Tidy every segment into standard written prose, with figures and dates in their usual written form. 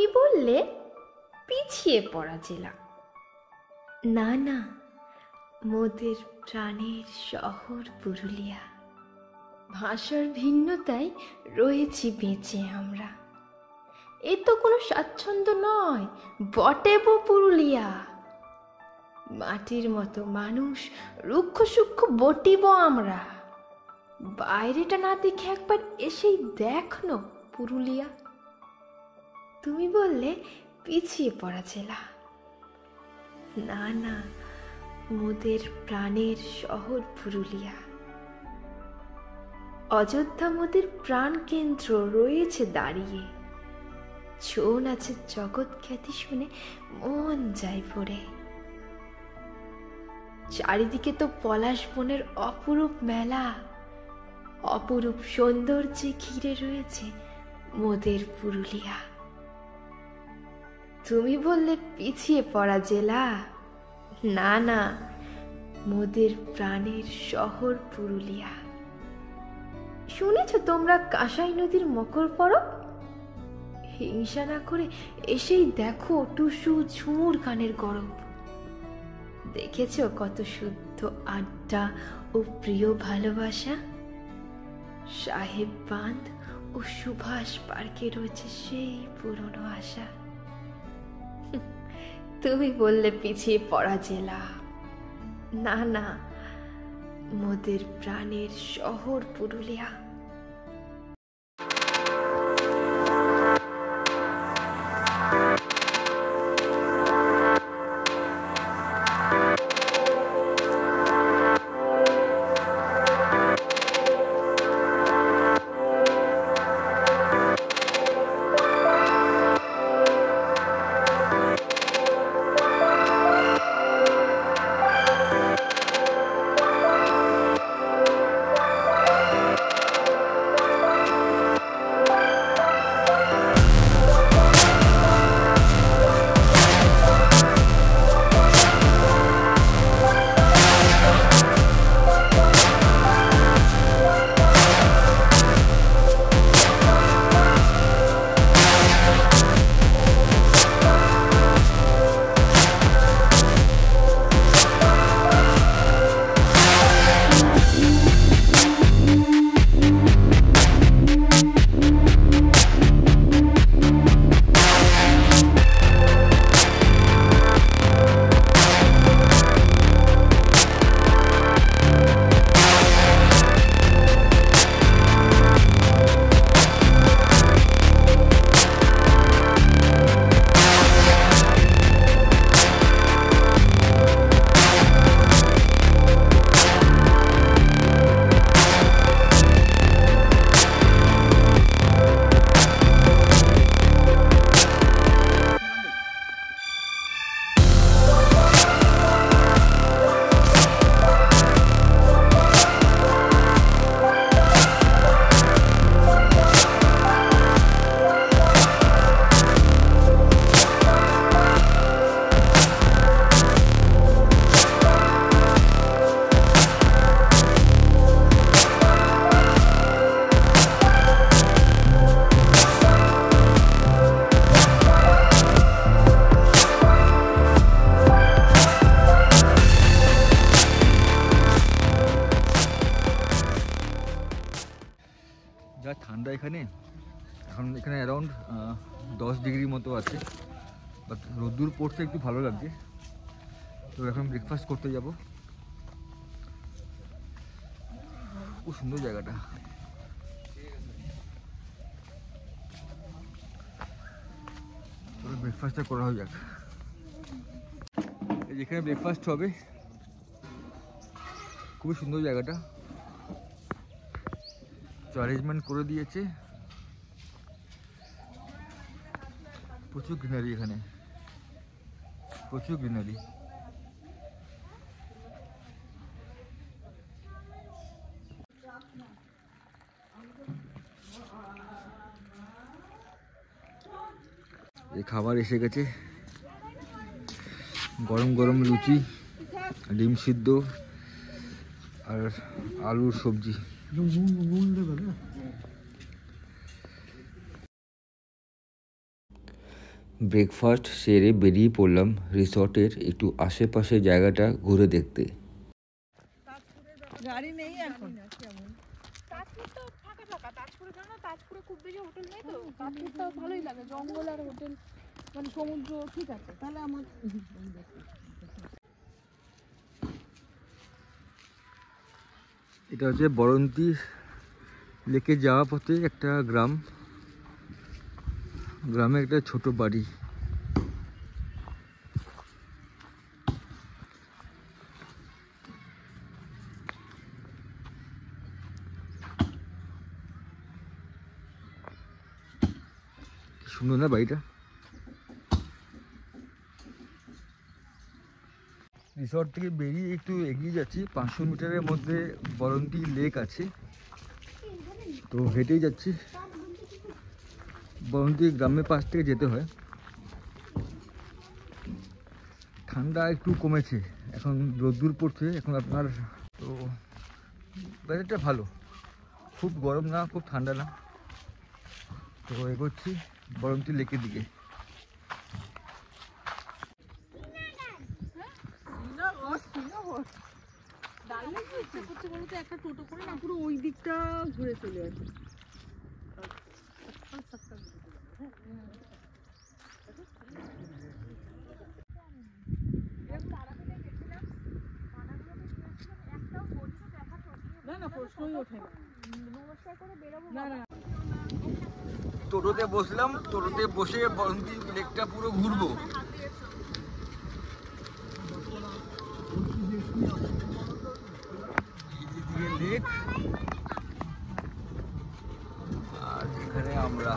তুমি বললে পিছিয়ে পড়া জেলা। না না, মোদের প্রাণের শহর পুরুলিয়া। ভাষার ভিন্নতায় রয়েছি বেঁচে আমরা। এ তো কোনো স্বাচ্ছন্দ্য নয়, বটেব পুরুলিয়া। মাটির মতো মানুষ, রুক্ষ সূক্ষ্ম বটিব আমরা। বাইরেটা না দেখে একবার এসেই দেখনো পুরুলিয়া। তুমি বললে পিছিয়ে পড়া জেলা। না না, মোদের প্রাণের শহর পুরুলিয়া। অযোধ্যা মোদের প্রাণ কেন্দ্র রয়েছে দাঁড়িয়ে। ছৌ নাচের জগৎ খ্যাতি শুনে মন যায় ভরে। চারিদিকে তো পলাশ বনের অপরূপ মেলা। অপরূপ সৌন্দর্যে ঘিরে রয়েছে মোদের পুরুলিয়া। তুমি বললে পিছিয়ে পড়া জেলা। না না, মোদের প্রাণের শহর পুরুলিয়া। শুনেছ তোমরা কাঁসাই নদীর মকর পরব? হিংসা না করে এসেই দেখো টুসু ঝুমুর গানের গরব। দেখেছ কত শুদ্ধ আড্ডা ও প্রিয় ভালোবাসা। সাহেব বাঁধ ও সুভাষ পার্কে রয়েছে সেই পুরনো আশা। তুমি বললে পিছিয়ে পড়া জেলা। না না, মোদের প্রাণের শহর পুরুলিয়া। যা ঠান্ডা এখানে, এখন এখানে অ্যারাউন্ড 10 ডিগ্রি মতো আছে, বাট রোদ্দুর পড়ছে, একটু ভালো লাগছে। তো এখন ব্রেকফাস্ট করতে যাব। খুব সুন্দর জায়গাটা। ব্রেকফাস্টটা করা হয়ে যাক। যেখানে ব্রেকফাস্ট হবে, খুবই সুন্দর জায়গাটা, তো অ্যারেঞ্জমেন্ট করে দিয়েছে। প্রচুর গ্রিনারি, এখানে প্রচুর গ্রিনারি। এই খাবার এসে গেছে, গরম গরম লুচি, ডিম সিদ্ধ আর আলুর সবজি। ব্রেকফাস্ট সেরে বেরিয়ে পড়লাম রিসর্টের একটু আশেপাশে জায়গাটা ঘুরে দেখতে। গাড়ি নেই এখন। তাজপুর তো ফাঁকা ফাঁকা, তাজপুরে জানো তাজপুরে খুব বেশি হোটেল নেই তো, তাজপুরটা ভালোই লাগে, জঙ্গল আর হোটেল মানে সমুদ্র ঠিক আছে। তাহলে আমার এটা হচ্ছে বরন্তী লেকে যাওয়া পথে একটা গ্রাম, গ্রামে একটা ছোট বাড়ি। সুন্দর না বাড়িটা? রিসর্ট থেকে বেরিয়ে একটু এগিয়ে যাচ্ছি, 500 মিটারের মধ্যে বরন্তী লেক আছে, তো হেঁটেই যাচ্ছি। বরন্তী গ্রামের পাশ থেকে যেতে হয়। ঠান্ডা একটু কমেছে, এখন রোদ্দুর পড়ছে এখন আপনার, তো ওয়েদারটা ভালো, খুব গরম না খুব ঠান্ডা না। তো এগোচ্ছি বরন্তী লেকের দিকে। ইচ্ছা করছে বলতে একটা টোটো করে না পুরো ওই দিকটা ঘুরে চলে আসে। না না প্রশ্নই ওঠে না। না টোটোতে বসলাম, টোটোতে বসে বরন্তী লেকটা পুরো ঘুরবো। লেক আর এখানে আমরা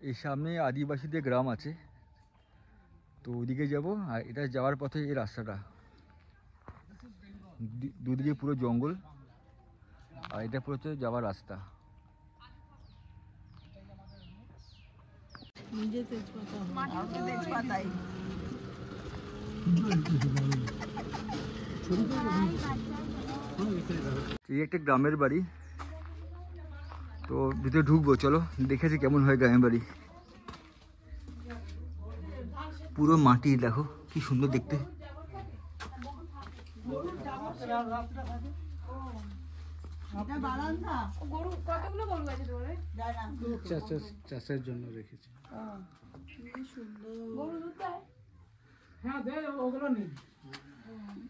এই সামনে আদিবাসীদের গ্রাম আছে, তো ওইদিকে যাব। আর এটা যাওয়ার পথে এই রাস্তাটা, দুদিকে পুরো জঙ্গল, আর এটা পুরো হচ্ছে যাওয়ার রাস্তা। নিজে তেজপাতাই এই একটা গ্রামের বাড়ি, তো ভিতরে ঢুকবো, চলো দেখেছি কেমন হয় গ্রামের বাড়ি। পুরো মাটি, দেখো কি সুন্দর দেখতে। চাষের জন্য রেখেছি।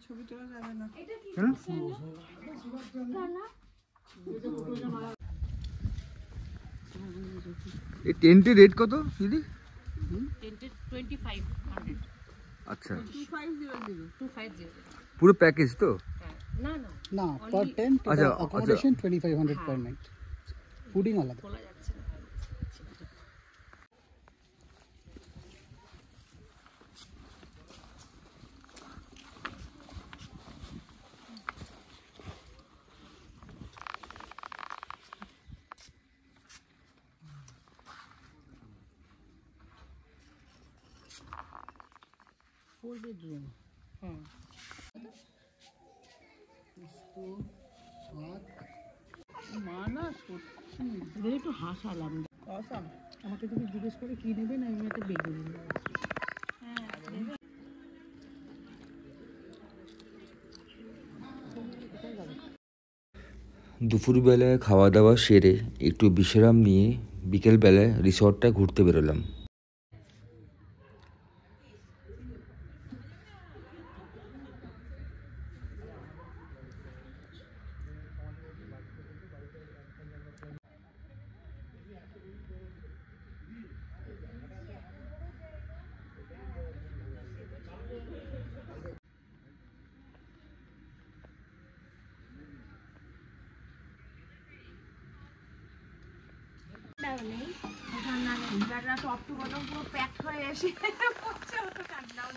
ছবি তোলা যাবে না। এই টেন্টের রেট কত দিদি? টেন্টের 2500। আচ্ছা, 2500 250 পুরো প্যাকেজ তো? না না না, per tent আচ্ছা, accommodation 2500 per night, ফুডিং আলাদা। বলা যাচ্ছে না। Four bedroom. মা না সত্যি এদের একটু হাসালাম। অসাম আমাকে যদি জিজ্ঞেস করে কি নেবেন আমি একটা বেগুনি নেব। দুপুরবেলায় খাওয়া দাওয়া সেরে একটু বিশ্রাম নিয়ে বিকেলবেলায় রিসর্টটা ঘুরতে বেরোলাম। টপ টু বটম পুরো প্যাক হয়ে এসে পড়ছে অত ঠান্ডাও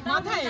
মাথায়